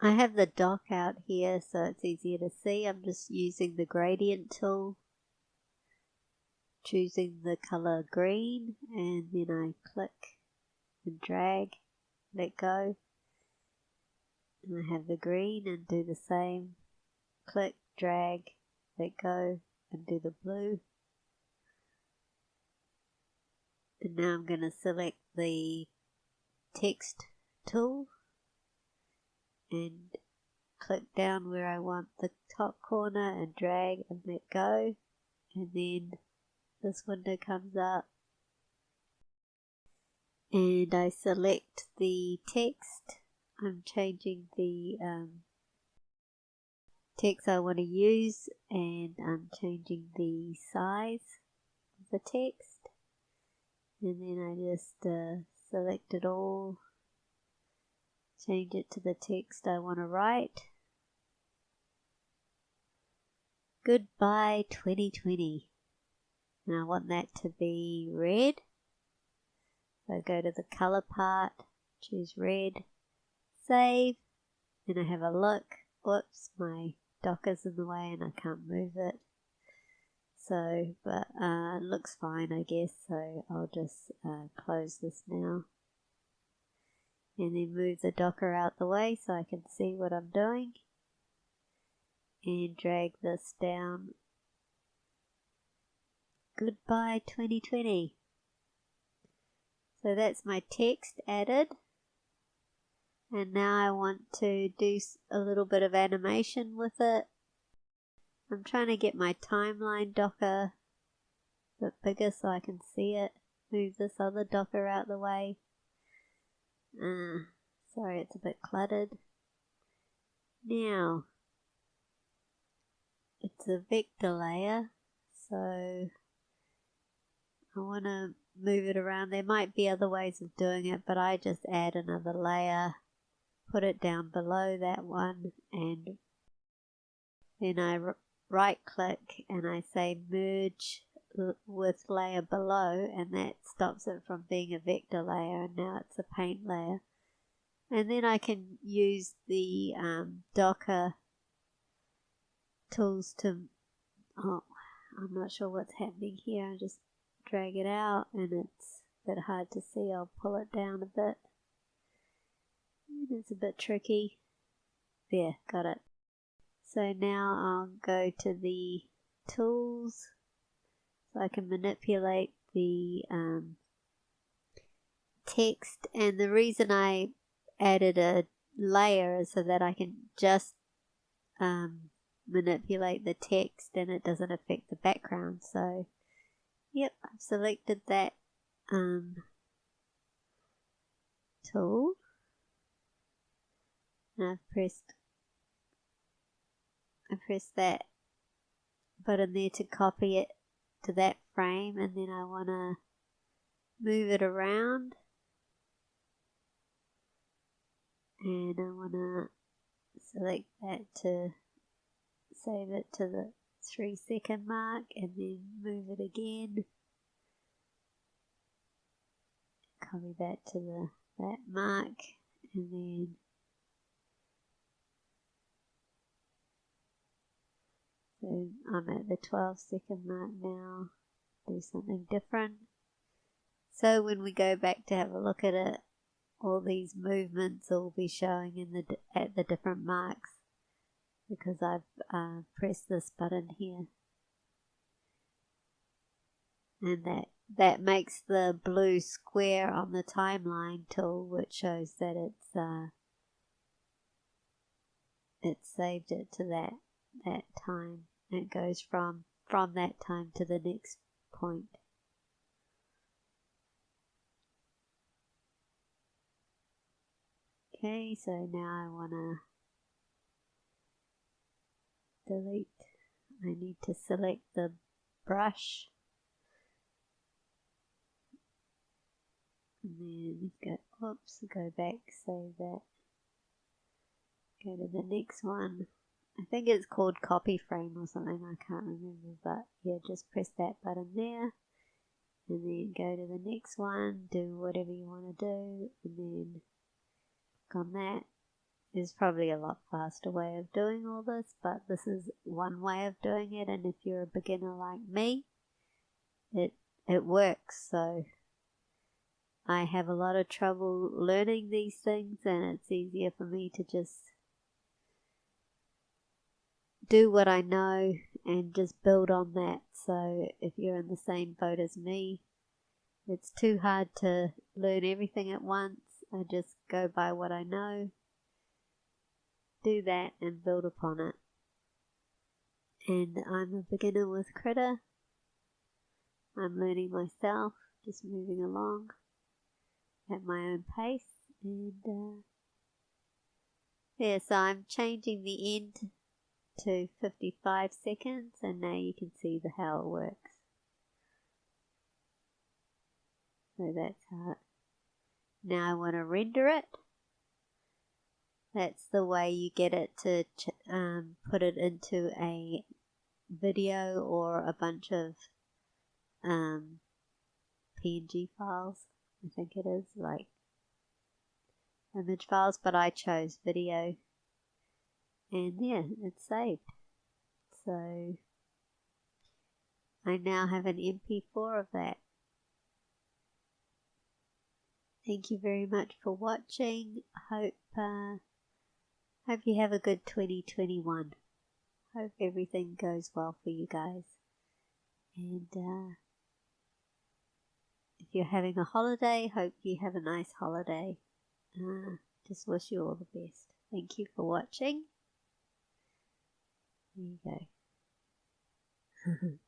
I have the dock out here so it's easier to see. I'm just using the gradient tool, choosing the color green, and then I click and drag, let go, and I have the green and do the same, click, drag, let go, and do the blue. And now I'm going to select the text tool and click down where I want the top corner and drag and let go, and then this window comes up and I select the text. I'm changing the text I want to use, and I'm changing the size of the text, and then I just select it all, change it to the text I want to write. Goodbye 2020, and I want that to be red. So I go to the color part, choose red, save, then I have a look. Whoops, my docker's in the way and I can't move it. So, but it looks fine, I guess, so I'll just close this now. And then move the docker out the way so I can see what I'm doing. And drag this down. Goodbye 2020. So that's my text added. And now I want to do a little bit of animation with it. I'm trying to get my timeline docker a bit bigger so I can see it. Move this other docker out the way. Sorry, it's a bit cluttered. Now, it's a vector layer, so I want to move it around. There might be other ways of doing it, but I just add another layer, put it down below that one, and then I right click and I say merge with layer below, and that stops it from being a vector layer, and now it's a paint layer. And then I can use the docker tools to, I'm not sure what's happening here, I just drag it out and it's a bit hard to see. I'll pull it down a bit. It's a bit tricky. There, got it. So now I'll go to the tools so I can manipulate the text, and the reason I added a layer is so that I can just manipulate the text and it doesn't affect the background. So yep, I've selected that tool and I pressed that button there to copy it to that frame, and then I want to move it around and I want to select that to save it to the 3-second mark, and then move it again, copy that to that mark, and then so I'm at the 12-second mark now. Do something different. So when we go back to have a look at it, all these movements will be showing in at the different marks because I've pressed this button here, and that makes the blue square on the timeline tool, which shows that it's saved it to that time. It goes from that time to the next point. Okay, so now I want to delete. I need to select the brush, and then go back, save that, go to the next one. I think it's called copy frame or something, I can't remember, but yeah, just press that button there and then go to the next one, do whatever you want to do, and then click on that, There's probably a lot faster way of doing all this, but this is one way of doing it, and if you're a beginner like me, it works. So I have a lot of trouble learning these things, and it's easier for me to just do what I know and just build on that. So if you're in the same boat as me, it's too hard to learn everything at once. I just go by what I know, do that and build upon it. And I'm a beginner with Krita. I'm learning myself, just moving along at my own pace. And yeah, so I'm changing the end to 55 seconds, and now you can see how it works. So that's how it. Now I want to render it. That's the way you get it to put it into a video or a bunch of PNG files. I think it is, like image files, but I chose video, and yeah, it's saved. So I now have an MP4 of that. Thank you very much for watching. Hope you have a good 2021. Hope everything goes well for you guys. And if you're having a holiday, hope you have a nice holiday. Just wish you all the best. Thank you for watching. There you go.